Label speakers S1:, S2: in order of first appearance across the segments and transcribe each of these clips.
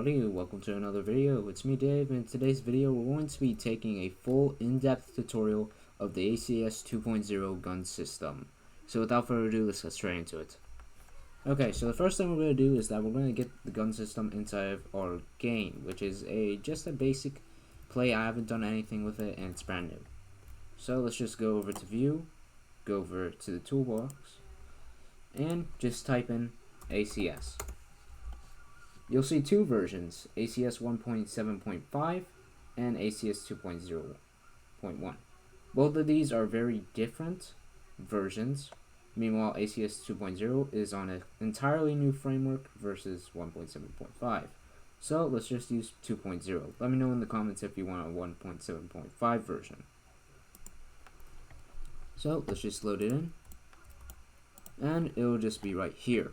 S1: Howdy, welcome to another video. It's me, Dave, and in today's video we're going to be taking a full in-depth tutorial of the ACS 2.0 gun system. So without further ado, let's get straight into it. Okay, so the first thing we're going to do is that we're going to get the gun system inside of our game, which is just a basic play. I haven't done anything with it and it's brand new. So let's just go over to view, go over to the toolbox, and just type in ACS. You'll see two versions, ACS 1.7.5 and ACS 2.0.1. Both of these are very different versions. Meanwhile, ACS 2.0 is on an entirely new framework versus 1.7.5. So let's just use 2.0. Let me know in the comments if you want a 1.7.5 version. So let's just load it in, and it'll just be right here.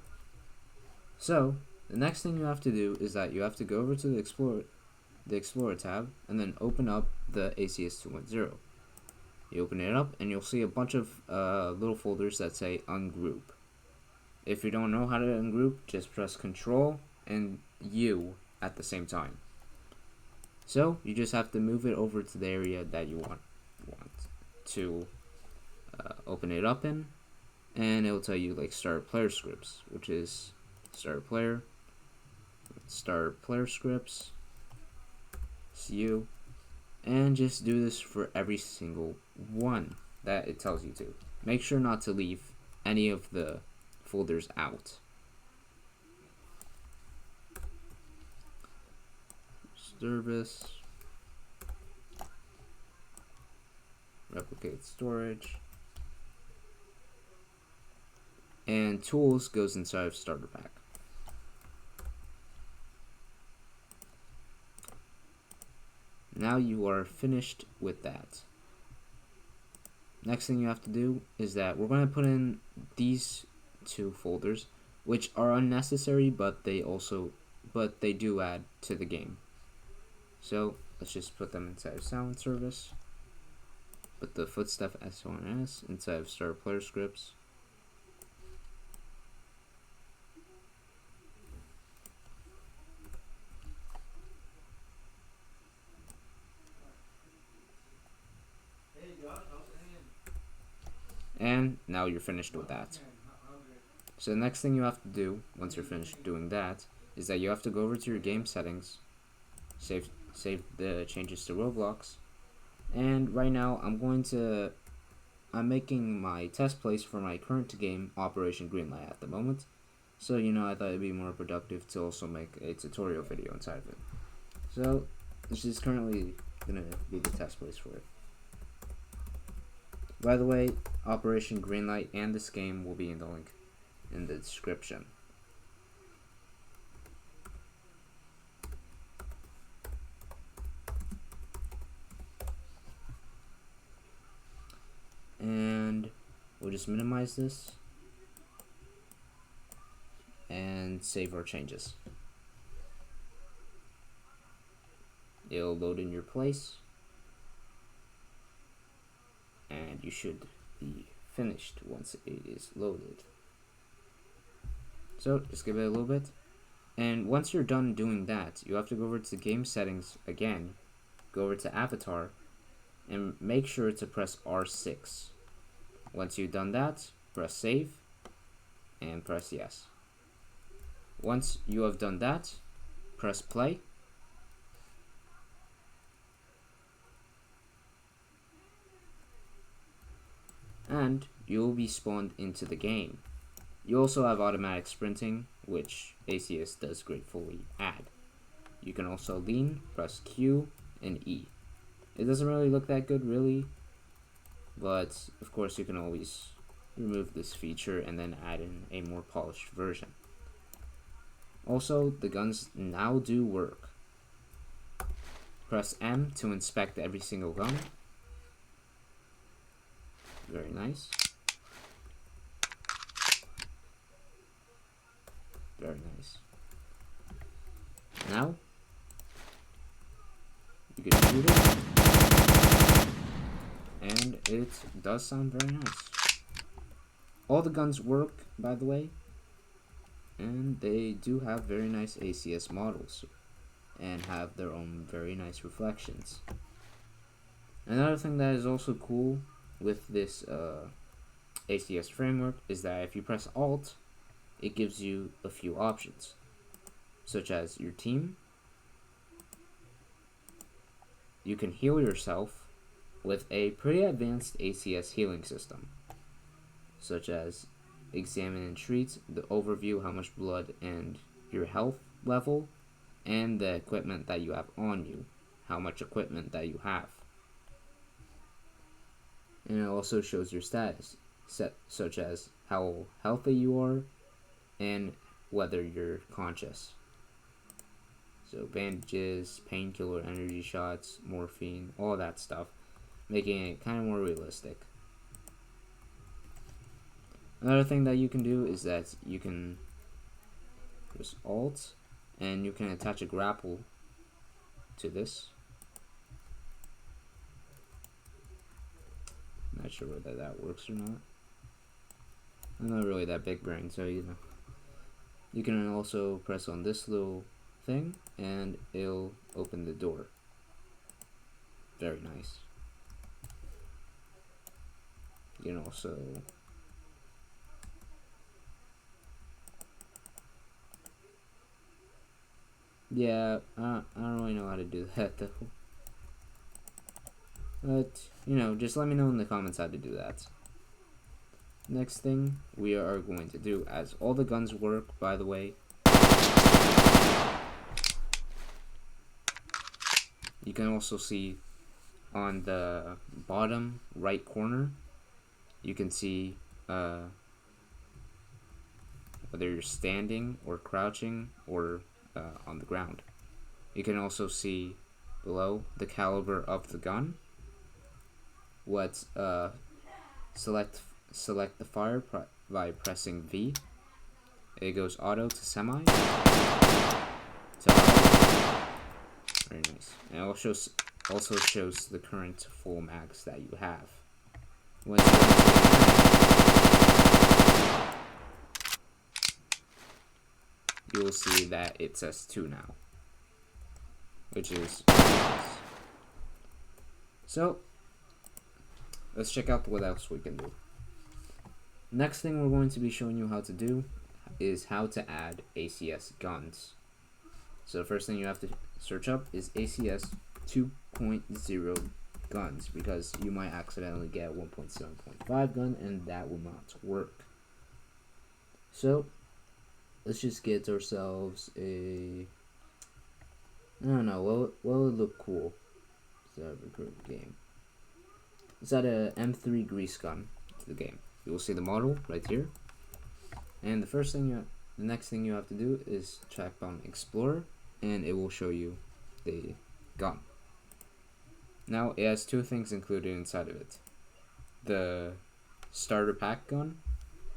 S1: So the next thing you have to do is that you have to go over to the Explorer tab and then open up the ACS 2.0. You open it up and you'll see a bunch of little folders that say ungroup. If you don't know how to ungroup, just press Control and U at the same time. So you just have to move it over to the area that you want to open it up in, and it will tell you like start player scripts, which is start player scripts, CU, and just do this for every single one that it tells you to. Make sure not to leave any of the folders out. Service, replicate storage, and tools goes inside of starter pack. Now you are finished with that. Next thing you have to do is that we're going to put in these two folders, which are unnecessary, but they do add to the game. So let's just put them inside of Sound Service. Put the Footstep S1S inside of Start Player Scripts. And now you're finished with that. So the next thing you have to do once you're finished doing that is that you have to go over to your game settings, save the changes to Roblox, and right now I'm making my test place for my current game, Operation Greenlight, at the moment. So I thought it'd be more productive to also make a tutorial video inside of it. So this is currently gonna be the test place for it. By the way, Operation Greenlight and this game will be in the link in the description. And we'll just minimize this and save our changes. It'll load in your place, and you should be finished once it is loaded. So just give it a little bit, and once you're done doing that, you have to go over to game settings again, go over to avatar, and make sure to press R6. Once you've done that, press save and press yes. Once you have done that, press play. And you will be spawned into the game. You also have automatic sprinting, which ACS does gratefully add. You can also lean, press Q and E. It doesn't really look that good really, but of course you can always remove this feature and then add in a more polished version. Also, the guns now do work. Press M to inspect every single gun. Very nice. Very nice. Now, you can shoot it, and it does sound very nice. All the guns work, by the way, and they do have very nice ACS models. and have their own very nice reflections. Another thing that is also cool with this ACS framework is that if you press Alt, it gives you a few options, such as your team. You can heal yourself with a pretty advanced ACS healing system, such as examine and treat, the overview, how much blood and your health level, and the equipment that you have on you, how much equipment that you have. And it also shows your status, such as how healthy you are and whether you're conscious. So bandages, painkiller, energy shots, morphine, all that stuff, making it kind of more realistic. Another thing that you can do is that you can press Alt and you can attach a grapple to this. Not sure whether that works or not. I'm not really that big brain, so you know. You can also press on this little thing and it'll open the door. Very nice. You can also I don't really know how to do that though. But, you know, just let me know in the comments how to do that. Next thing we are going to do, as all the guns work, by the way, you can also see on the bottom right corner, you can see whether you're standing or crouching or on the ground. You can also see below the caliber of the gun, what select the fire by pressing V. It goes auto to semi to auto. Very nice. And it also shows the current full max that you have. Once you will see that it says 2 now, which is nice. So let's check out what else we can do. Next thing we're going to be showing you how to do is how to add ACS guns. So the first thing you have to search up is ACS 2.0 guns, because you might accidentally get 1.7.5 gun and that will not work. So let's just get ourselves a, I don't know, what would look cool? Is that a recruit game? Is that a M3 grease gun to the game? You will see the model right here. And the next thing you have to do is check on Explorer, and it will show you the gun. Now it has two things included inside of it: the starter pack gun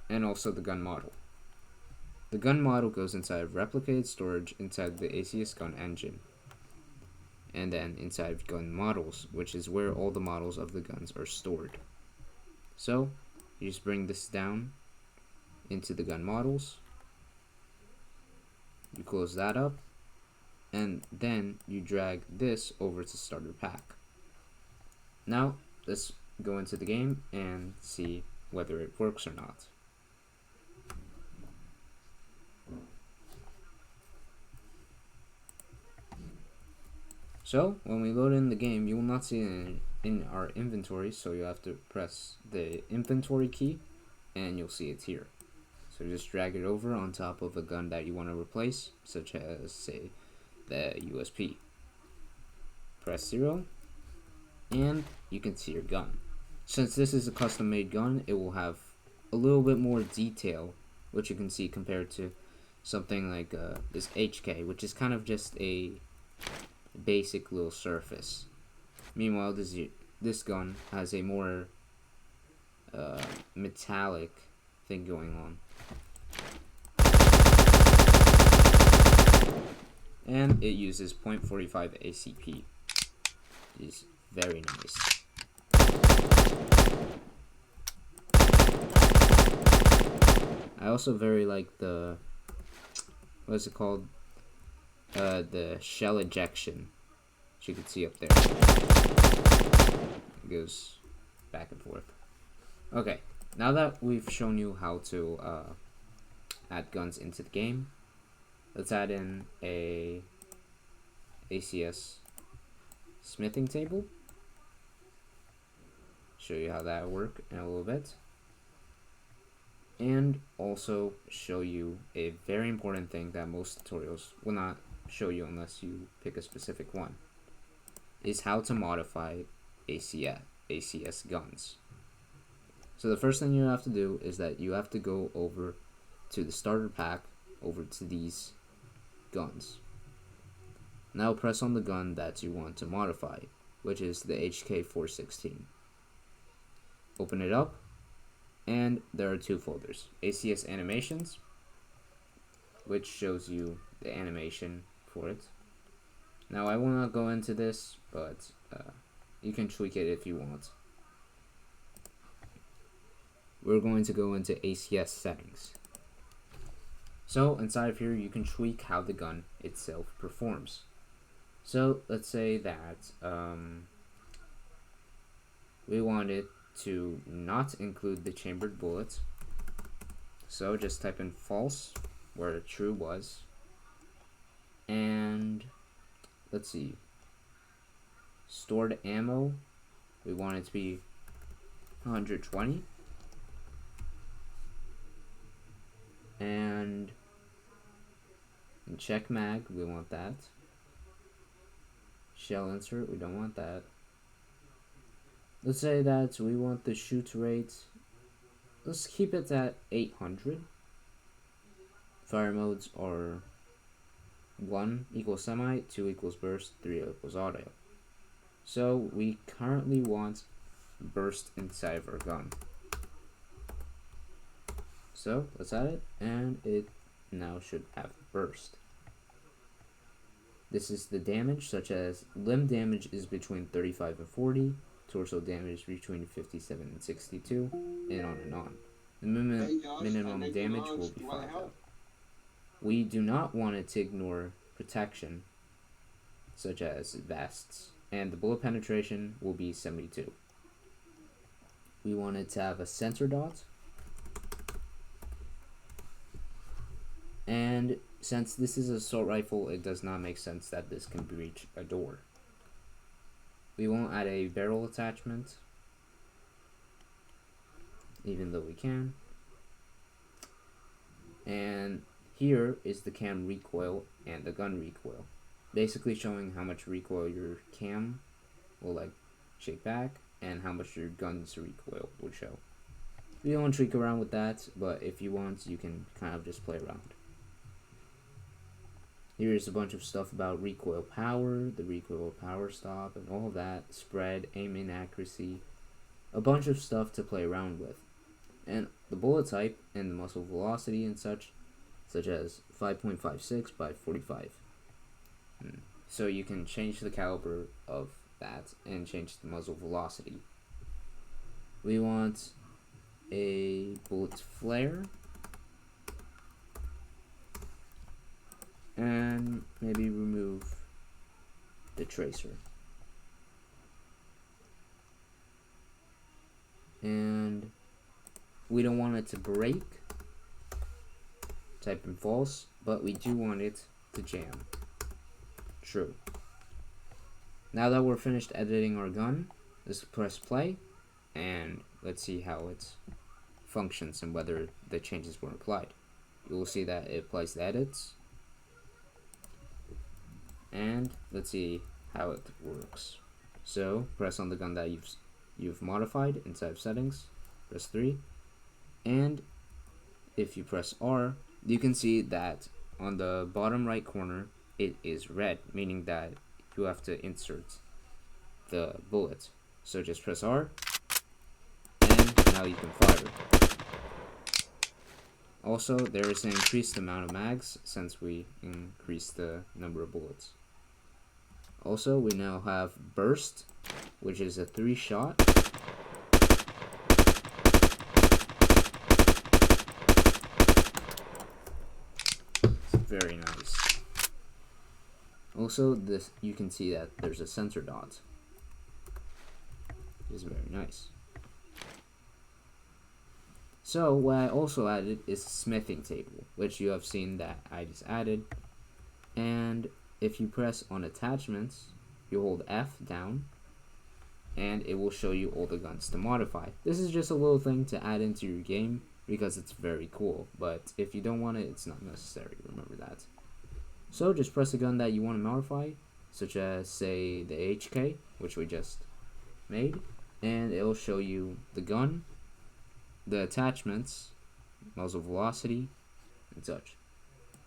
S1: and also the gun model. The gun model goes inside of replicated storage inside the ACS gun engine, and then inside of gun models, which is where all the models of the guns are stored. So you just bring this down into the gun models, you close that up, and then you drag this over to starter pack. Now let's go into the game and see whether it works or not. So when we load in the game, you will not see it in our inventory, so you have to press the inventory key and you'll see it here. So just drag it over on top of a gun that you want to replace, such as, say, the USP. Press 0 and you can see your gun. Since this is a custom made gun, it will have a little bit more detail, which you can see compared to something like this HK, which is kind of just a basic little surface. Meanwhile, this gun has a more metallic thing going on, and it uses .45 ACP. It is very nice. I also very like the, what is it called? the shell ejection, as you can see up there. It goes back and forth. Okay, now that we've shown you how to add guns into the game, let's add in a ACS smithing table. Show you how that works in a little bit. And also show you a very important thing that most tutorials will not show you unless you pick a specific one, is how to modify ACS guns. So the first thing you have to do is that you have to go over to the starter pack, over to these guns. Now press on the gun that you want to modify, which is the HK416. Open it up, and there are two folders: ACS animations, which shows you the animation for it. Now I will not go into this, but you can tweak it if you want. We're going to go into ACS settings. So inside of here you can tweak how the gun itself performs. So let's say that we want it to not include the chambered bullets. So just type in false where true was, and let's see, stored ammo, we want it to be 120, and in check mag we want that. Shell insert, we don't want that. Let's say that we want the shoot rate, let's keep it at 800. Fire modes are 1 equals semi, 2 equals burst, 3 equals auto. So we currently want burst inside of our gun. So let's add it, and it now should have burst. This is the damage, such as limb damage is between 35 and 40, torso damage between 57 and 62, and on and on. The minimum damage will be 5 out. We do not want it to ignore protection, such as vests, and the bullet penetration will be 72. We want it to have a center dot, and since this is an assault rifle, it does not make sense that this can breach a door. We won't add a barrel attachment, even though we can. And here is the cam recoil and the gun recoil, basically showing how much recoil your cam will shake back and how much your gun's recoil will show. We don't tweak around with that, but if you want, you can kind of just play around. Here's a bunch of stuff about recoil power, the recoil power stop, and all that, spread, aim inaccuracy, a bunch of stuff to play around with. And the bullet type and the muzzle velocity and such as 5.56 by 45. So you can change the caliber of that and change the muzzle velocity. We want a bullet flare, and maybe remove the tracer. And we don't want it to break, type in false, but we do want it to jam, true. Now that we're finished editing our gun, let's press play, and let's see how it functions and whether the changes were applied. You will see that it applies the edits, and let's see how it works. So press on the gun that you've modified inside of settings, press 3, and if you press R, you can see that on the bottom right corner it is red, meaning that you have to insert the bullet. So just press R, and now you can fire. Also, there is an increased amount of mags since we increased the number of bullets. Also, we now have burst, which is a 3-shot. It's very nice. Also, this you can see that there's a center dot. It's very nice. So what I also added is a smithing table, which you have seen that I just added. And if you press on attachments, you hold F down, and it will show you all the guns to modify. This is just a little thing to add into your game because it's very cool, but if you don't want it, it's not necessary, remember that. So just press a gun that you want to modify, such as, say, the HK, which we just made, and it'll show you the gun, the attachments, muzzle velocity, and such.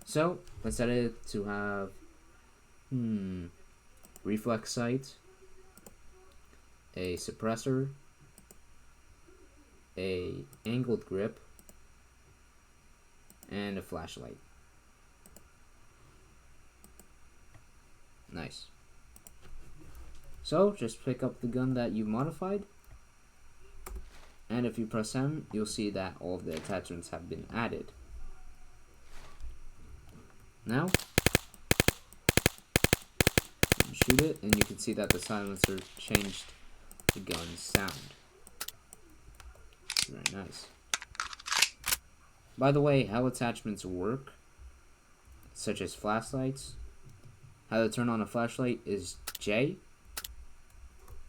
S1: So let's set it to have reflex sight, a suppressor, a angled grip, and a flashlight. Nice. So just pick up the gun that you modified, and if you press M, you'll see that all of the attachments have been added. Now you shoot it, and you can see that the silencer changed the gun's sound. Very nice. By the way, how attachments work, such as flashlights, how to turn on a flashlight is J.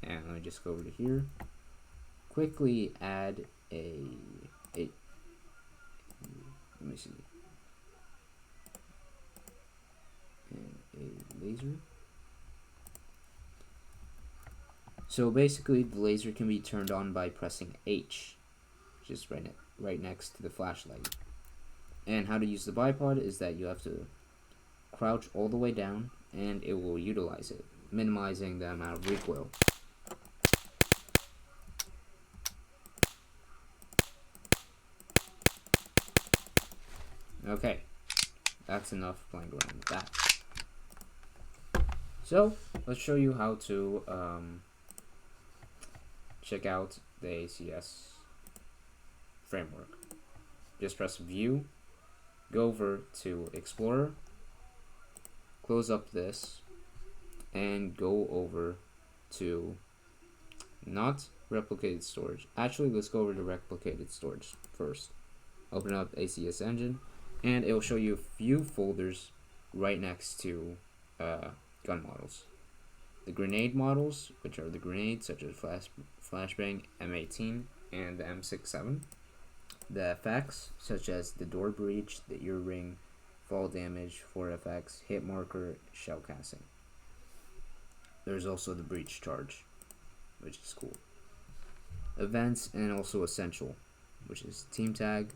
S1: And let me just go over to here. Quickly add let me see. And a laser. So basically, the laser can be turned on by pressing H, just right next to the flashlight. And how to use the bipod is that you have to crouch all the way down, and it will utilize it, minimizing the amount of recoil. Okay, that's enough playing around with that. So let's show you how to check out the ACS framework. Just press View, go over to Explorer, close up this, and go over to not replicated storage. Actually, let's go over to replicated storage first. Open up ACS Engine, and it will show you a few folders right next to gun models. The grenade models, which are the grenades such as Flashbang M18 and the M67. The effects, such as the door breach, the ear ring, fall damage, 4FX, hit marker, shell casting. There's also the breach charge, which is cool. Events, and also essential, which is team tag.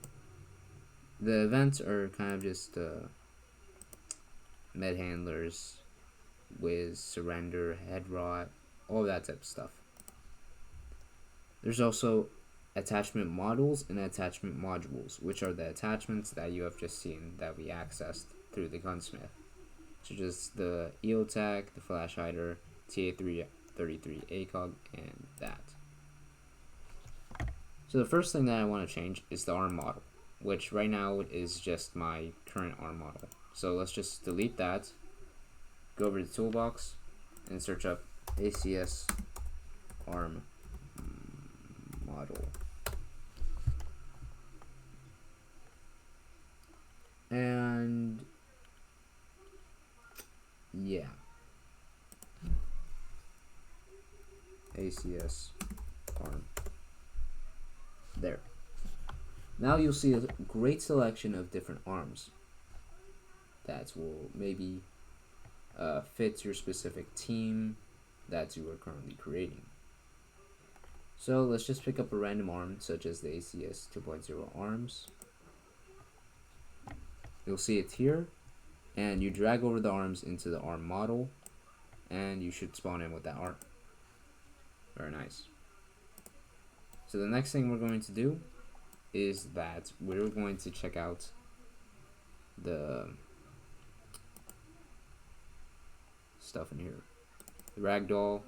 S1: The events are kind of just med handlers, whiz, surrender, head rot, all that type of stuff. There's also attachment models and attachment modules, which are the attachments that you have just seen that we accessed through the gunsmith, such as the EOTech, the flash hider, TA333 ACOG, and that. So the first thing that I want to change is the ARM model, which right now is just my current ARM model. So let's just delete that, go over to the toolbox, and search up ACS ARM model. And yeah, ACS ARM. There. Now you'll see a great selection of different arms that will maybe fit your specific team that you are currently creating. So let's just pick up a random arm such as the ACS 2.0 arms. You'll see it here, and you drag over the arms into the arm model, and you should spawn in with that arm. Very nice. So the next thing we're going to do is that we're going to check out the stuff in here. The ragdoll.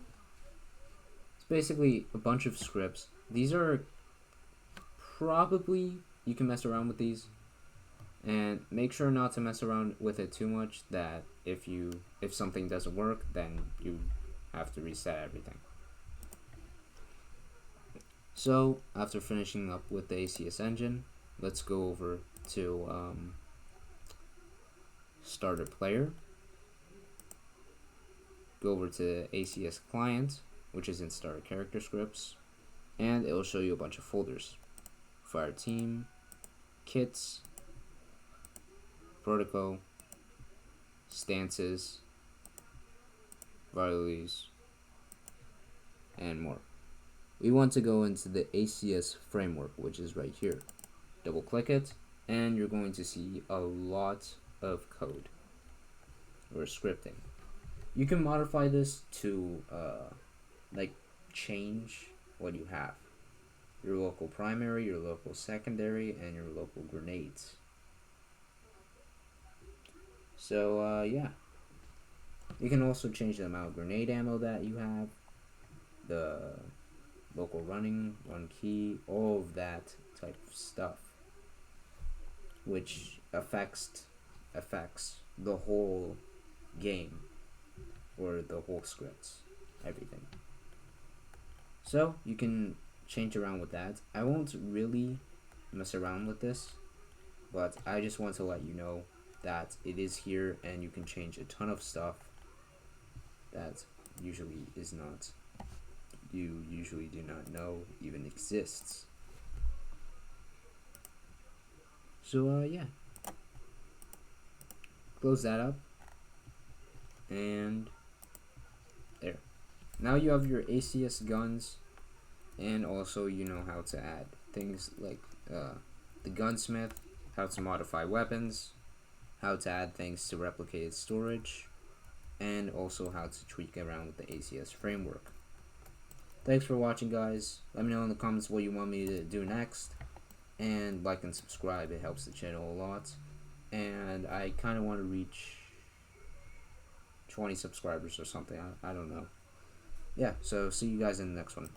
S1: It's basically a bunch of scripts. These are probably, you can mess around with these, and make sure not to mess around with it too much, that if something doesn't work, then you have to reset everything. So after finishing up with the ACS engine, let's go over to starter player. Go over to ACS client, which is in starter character scripts, and it will show you a bunch of folders: fire team, kits, protocol, stances, varieties, and more. We want to go into the ACS framework, which is right here. Double click it, and you're going to see a lot of code or scripting. You can modify this to like change what you have: your local primary, your local secondary, and your local grenades. So yeah, you can also change the amount of grenade ammo that you have, the local run key, all of that type of stuff, which affects the whole game or the whole scripts, everything. So you can change around with that. I won't really mess around with this, but I just want to let you know that it is here, and you can change a ton of stuff that usually is not, you usually do not know even exists. So yeah, close that up, and there. Now you have your ACS guns, and also you know how to add things like the gunsmith, how to modify weapons, how to add things to replicated storage, and also how to tweak around with the ACS framework. Thanks for watching, guys. Let me know in the comments what you want me to do next, and like and subscribe. It helps the channel a lot, and I kind of want to reach 20 subscribers or something. I don't know. Yeah, so see you guys in the next one.